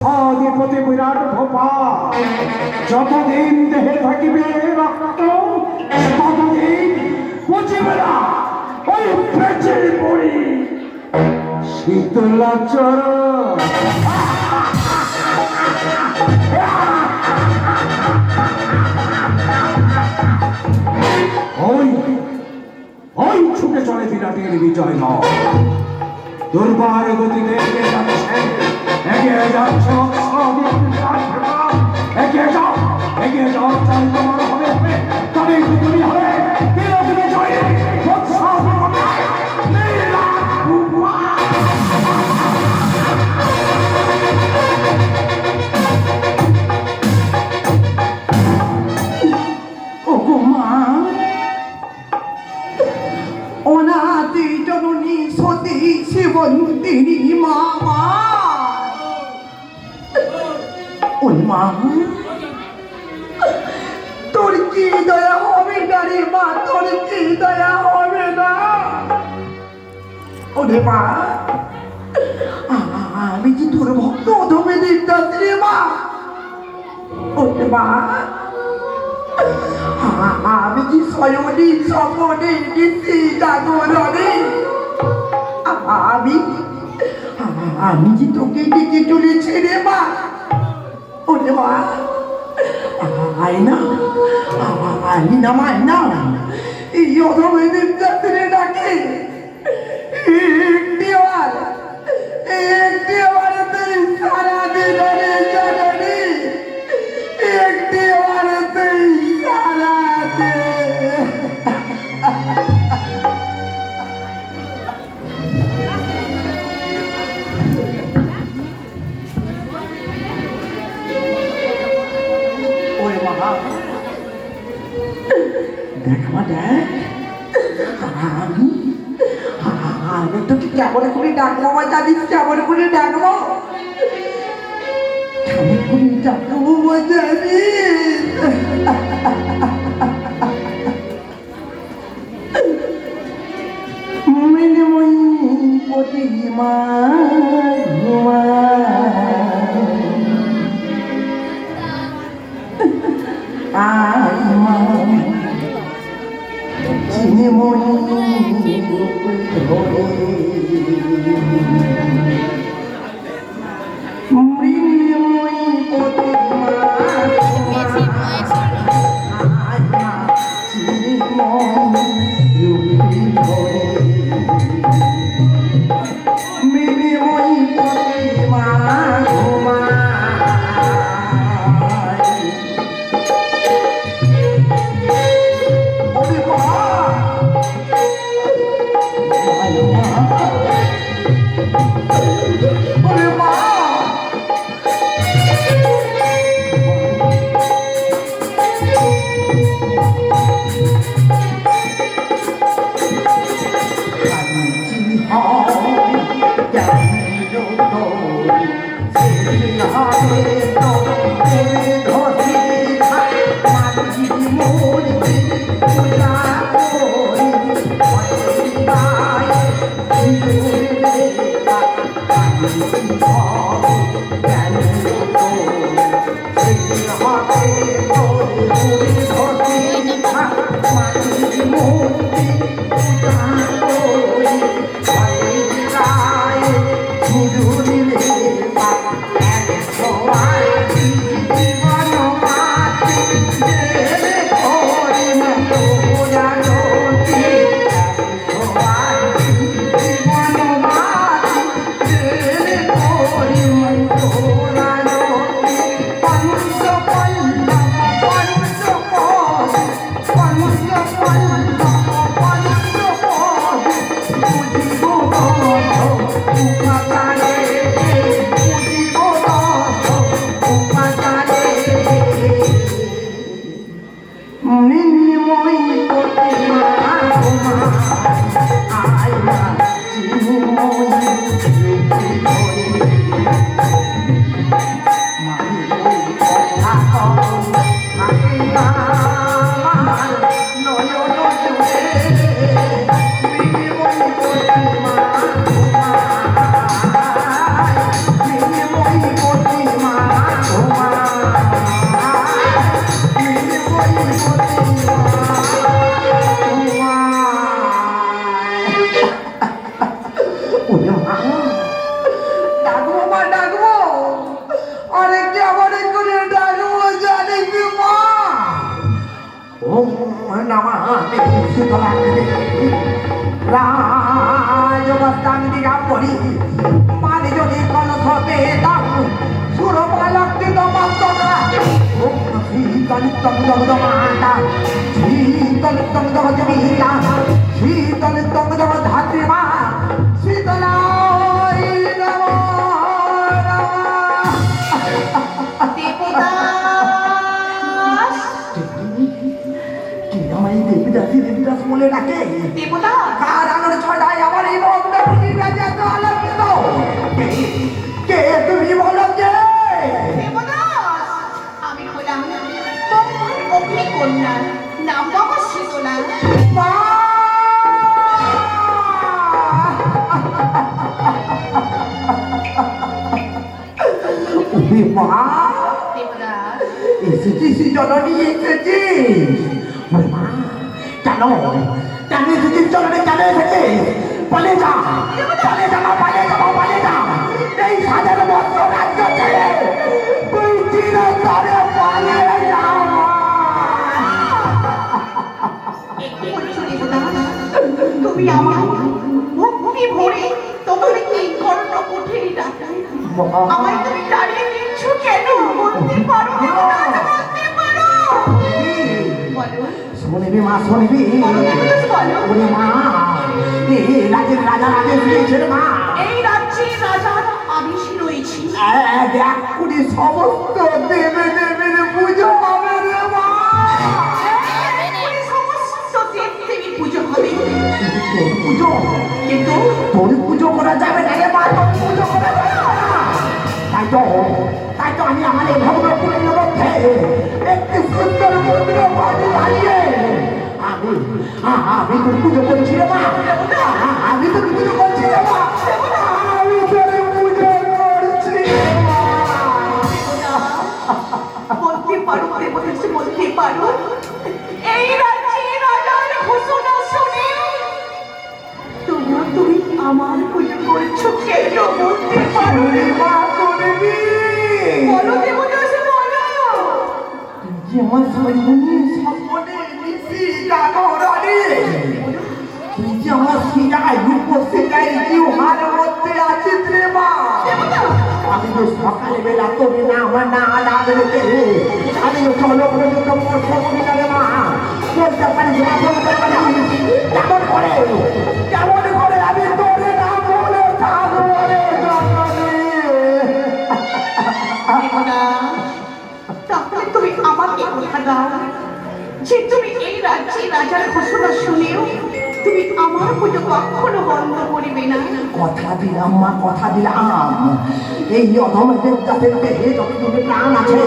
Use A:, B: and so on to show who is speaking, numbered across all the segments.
A: আদিপতি বিরাট ভোপা যতদিন দেহে থাকিবে রক্ত ততদিন বুঝিবে না ওই পেঁচিল পড়ি শীতলাচর ওই ওই ছুটে চলে বিরাটের বিজয় নয় দুর্বার গতিতে এগিয়ে যাচ্ছে এগিয়ে যাচ্ছে এগিয়ে যাও এগিয়ে যাও চাই তোমার হবে তবে তুমি হবে বিজয়ী
B: অনাদি জননী সতী শিবন্তিনী মা ওই মা তোর কি দয়া হবে না রে মা, তোর কি দয়া হবে না? ওরে মা আমি কি তোর ভক্ত অধমে দিতাম রে মা। ওরে মা আমি কি স্বয়নি স্বপনে নিচ্ছি জাগরণে আমি কি তোকে ডেকে চলেছি রে মা। ওরে মা আয়না আয়না মায়না এই অধমেদের যাত্রে ডাকে একটি বার তুই সারা দিনের জননী একটি বার তুই সারা দে। দেখ মা দেখ আমি তোকে কেমন করে ডাকবো মা জানিস, কেমন করে ডাকবো কেমন করে ডাকবো মা জানিস। মৃন্ময়ী প্রতিমা ঘুমা চিনিমণি ধরে মৃন্ময়ী প্রতিমা চিনিমণি ধরে মৃন্ময়ী প্রতিমা ঘুমা রাজবস্তান দিঘা পড়ি মানি যদি কলস বেদাম সুরমালক্তি দমন্তরা শীতলিতম জগদমাতা শীতলিতম জগজমিতা শীতলিতম জগধাত্রীমা শীতলাই নমঃ
C: দেবদাস
B: কি আমার এই দেবীদাস বলে ডাকে
C: দেবদাস
B: কার আলোর ছটায় আমার এই বন্ধুটি বেঁচে এত আলোকিত কে তুমি বলো কে
C: দেবদাস আমি হলাম মঙ্গল অগ্নিকন্যা নাম বাবা শীতলা
B: মা ওরে মা
C: দেবদাস
B: এসেছিস জননী এসেছিস ওরে মা কেন কেন এসেছিস জননী কেন এসেছিস পালিয়ে যা পালিয়ে যা মা, পালিয়ে যা মা, পালিয়ে যা এই 1000 বছর রাজ্য ছেড়ে তুই চিরতরে পালিয়ে যা মা।
C: একটু বলছো দেবদাস তুমি আমার ভক্তি ভরে তোমার এই কর্ণ কুঠিরি ডাকা আমায় তুমি দাঁড়িয়ে দিচ্ছ কেন বলতে পারো দেবদাস বলতে পারো বলো
B: শুনবি মা শুনবি
C: বলো দেবদাস বলো
B: ওরে মা এই রাজের রাজা রাজেশ রয়েছে রে মা
C: এই রাজ্যে রাজার আবিষি রয়েছি
B: দেখ কুড়ি সমস্ত দেবে দেবের পুজো হবে রে মা
C: এই সমস্ত দেবদেবী পুজো হবে
B: তোর পুজো
C: কিন্তু
B: তোর পুজো করা যাবে না রে মা তোর পুজো করা যাবে না তাই তো আমি আমার এই ভগ্নপুরের মধ্যে একটি সুন্দর মন্দির বানিয়ে আমি তোর পুজো করছি রে মা আমি তোর পুজো করছি রে মা আমি তোর পুজো করছি রে মা
C: বলতে পারো দেবদাস বলতে পারো এই রাজ্যে রাজার ঘোষণা শুনে তুমি আমার পুজো করছো কেন বলতে পারো
B: ওরে মা করবি
C: বলো দেবদাস বলো
B: যেমন সর্বনি সম্পদে নিশি জাগরণে তুই যে আমার সিটায় রূপ সিটায় জিহার মধ্যে আছিস রে মা আমি তো সকালে বেলা তোকে না আমার না ডাকলে আমি তো চলো পর্যন্ত পড়তে পারি না রে মা বলতে পারি না বলতে পারি কেমন করে আমি তোরে না বলে থাকবো রে জননী
C: তাহলে তুমি আমাকে কথা দাও যে তুমি এই রাজ্যে রাজার ঘোষণা শুনেও তুমি আমার পুজো কখনো বন্ধ করিবে না
B: কথা দিলাম মা কথা দিলাম এই অধমের জাতের দেহে যতদিন প্রাণ আছে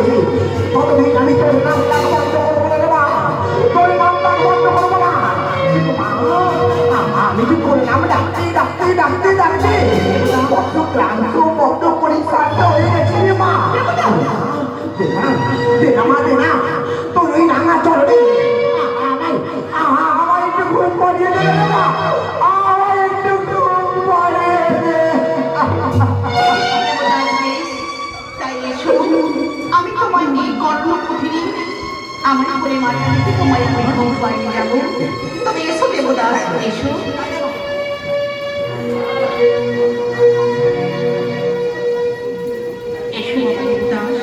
B: ততদিন আমি তোর নাম ডাক বন্ধ করবো না রে মা তোর নাম ডাক বন্ধ করবো না আমি কি করে নাম ডাকতে বড্ড ক্লান্ত বড্ড পরিশ্রান্ত হয়ে গেছি রে মা দে না তোর ওই রাঙা চলবে আমার একটু ঘুম পড়িয়ে দেবে রে মা আমার একটু ঘুম পড়িয়ে দে
C: তাই এসো আমি তোমার এই কর্ম কুঠিরি আমার করে মাথা রেখে তোমায় আমি ঘুম পাইয়ে যাবো তবে এসো দেবদাস এসো এসো দেবদাস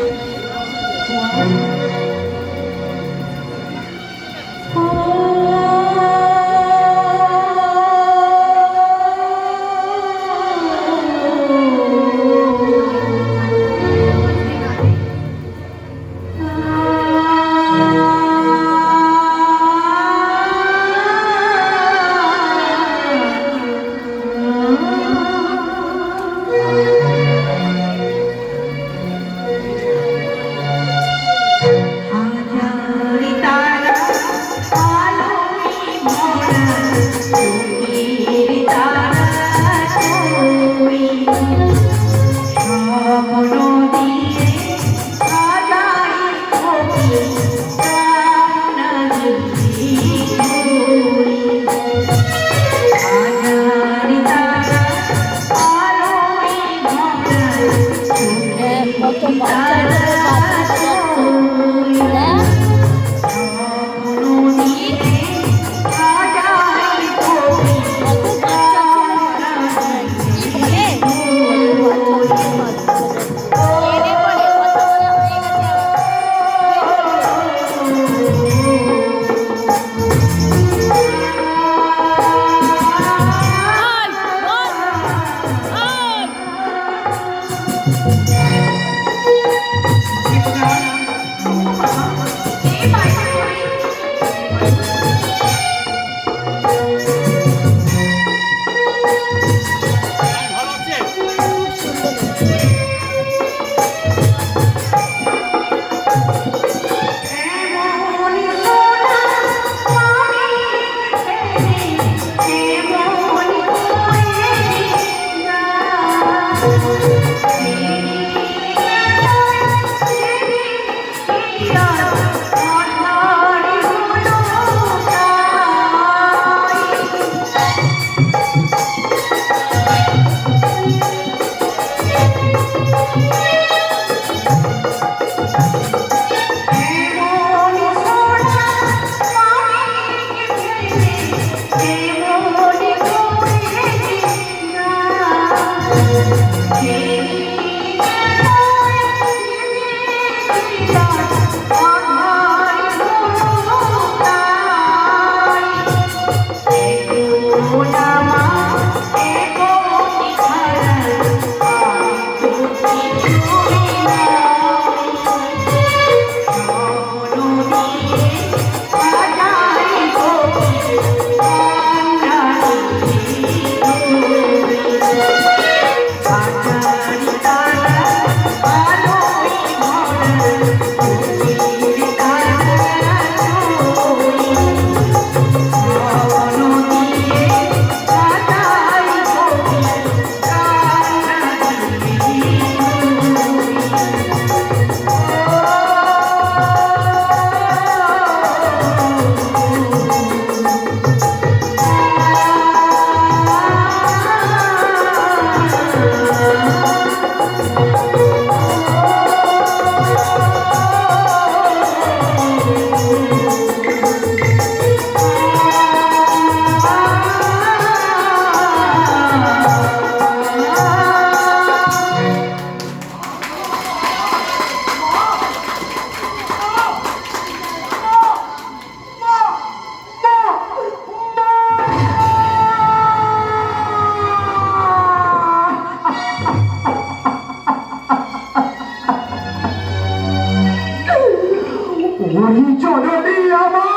B: জননী আমার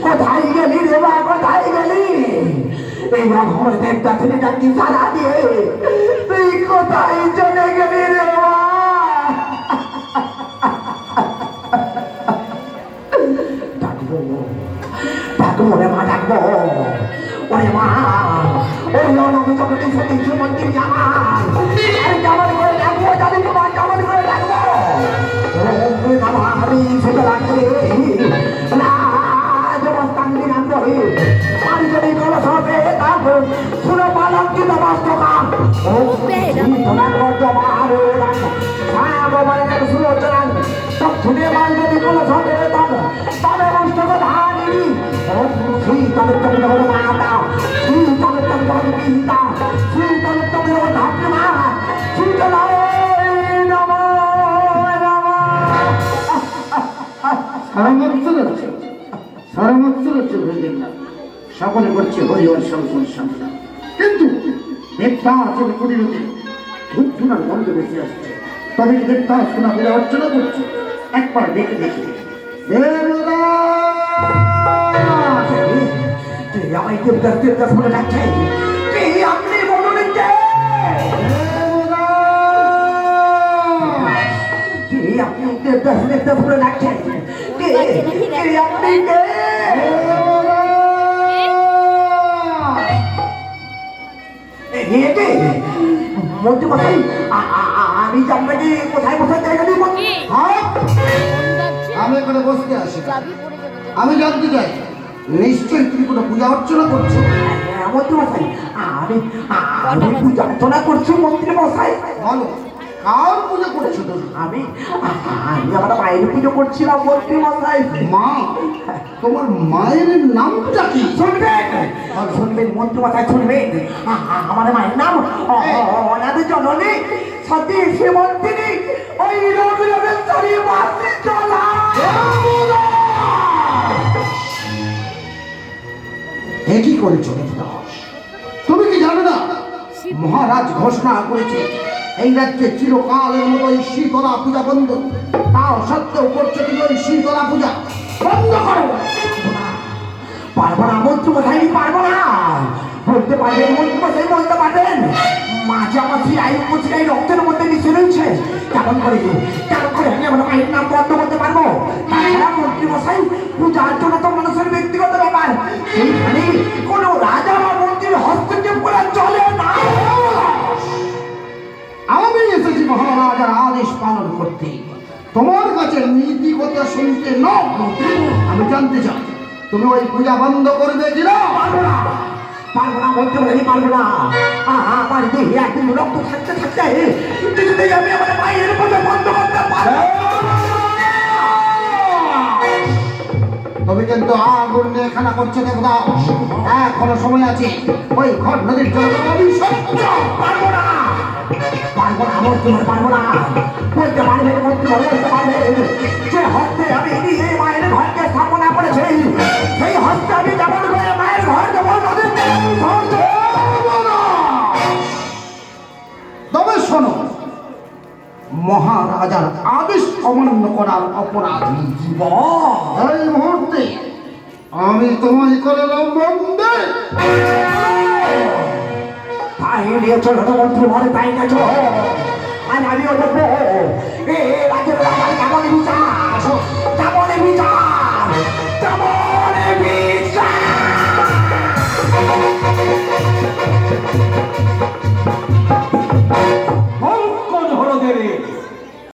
B: কোথায় গেলি রে মা, কোথায় গেলি? এই আমার দেবতা থেকে ডাকি সারা দিয়ে তুই কোথায় চলে গেলি রে মা? ডাকবো রে মা, ডাকবো। ওরে মা, ওই অনন্ত জগতে সতীশ মন্দির জামাই, আরে জামাই করে ডাকবো, জানি তোমার জামাই করে ডাকবো। ওরে বাবা, আমি সেটা লাগছে না, জমা তাঙ্গি নামবো আমি যদি কোনো সবে থাকবো শুনে পালাম কি নমস্তকা ও তোমার জমা আরো ভগবানের এক সুলোচনান সব শুনে মান যদি কোনো সবে থাকবো তবে নমস্তক ধারি ও শ্রী তবে তুমি হলো মাতা, শ্রী তবে তুমি হলো পিতা, শ্রী তবে তুমি হলো ধাত্রমা, শ্রী তবে
D: সকলে করছে হরিহর শঙ্কর সংসার, কিন্তু দেবদাসের প্রতিরোধে ধূপ ধুনার গন্ধ বেশি আসছে। তবে দেবদাস সোনা বলে অর্চনা করছে, একবার দেখে দেখে
B: আমায় দেবদাস দেবদাস বলে ডাকছে, আপনি বলুন আপনি দেবদাস দেবদাস বলে ডাকছেন, আপনি মন্ত্রী মশাই, আমি আপনাকে কোথায় বসার জায়গা দিব?
D: আমি এখানে বসতে আসি, আমি জানতে চাই নিশ্চয়ই তুমি কোনো পূজা অর্চনা করছো।
B: মন্ত্রী মশাই, আমি পূজা অর্চনা করছি মন্ত্রী মশাই।
D: বলো কার পূজা করছো তুমি?
B: আমি আমার মায়ের পুজো করছিলাম মন্ত্রী মশাই।
D: মা, তোমার মায়ের নামটা কি?
B: শুনবেন মন্ত্রী মশাই, শুনবেন। আমার মায়ের নাম অনাথ জননী সতী শ্রীমন্তিনী ওই রঘুরাজেশ্বরী মাতৃ চলা।
D: এ কি করেছো দেবদাস? তুমি কি জানো না মহারাজ ঘোষণা করেছে এই রাজ্যে চিরকালের মতো এই শীতলা পূজা বন্ধ। তাও সত্ত্বেও করছো তুমি ওই শীতলা পূজা বন্ধ করো।
B: পারবো না মন্ত্রী মশাই, পারবো না। বলতে পারবেন মন্ত্রী মশাই, বলতে পারবেন মাঝে আমার সেই আয়ু কুচিরাই রক্তের মধ্যে মিশে রয়েছে। কেমন করে আমি আমার মায়ের নাম বন্ধ করতে পারবো? তাছাড়া মন্ত্রী মশাই, পূজা অর্চনা তো মানুষের ব্যক্তিগত ব্যাপার, সেইখানে কোনো রাজা বা মন্ত্রীর হস্তক্ষেপ করা চলে না।
D: আমি এসেছি মহারাজার আদেশ পালন করতে, তোমার কাছে নীতি কথা শুনতে নয়। আমি জানতে চাই তুমি ওই পূজা বন্ধ করবে কিনা?
B: পারবো না, পারবো না মন্ত্রী মশাই, পারবো না। আমার দেহে একদিন রক্ত থাকতে থাকতে কিছুতেই আমি আমার মায়ের পূজা বন্ধ করতে পারবো না।
D: তবে কিন্তু আগুন নিয়ে খেলা করছে দেবদাস, এখনো সময় আছে। ওই ঘর নদীর জল
B: পারবো না, পারবো না মন্ত্রী মশাই, পারবো না। বলতে পারবেন মন্ত্রী মশাই, বলতে পারবেন যে হস্তে আমি নিয়ে মায়ের ঘরকে স্থাপনা করেছি, সেই হস্তে আমি যেমন করে মায়ের ঘর দেবো, নদীর ঘর দেবো না।
D: তবে শোনো, মহারাজার আদেশ অমান্য করার অপরাধ এই মুহূর্তে আমি তোমায় করলাম বন্দে।
B: তাই নিয়ে চলো মন্ত্রী মশাই, তাই না চলো। আমিও দেখবো এ রাজ্যের রাজা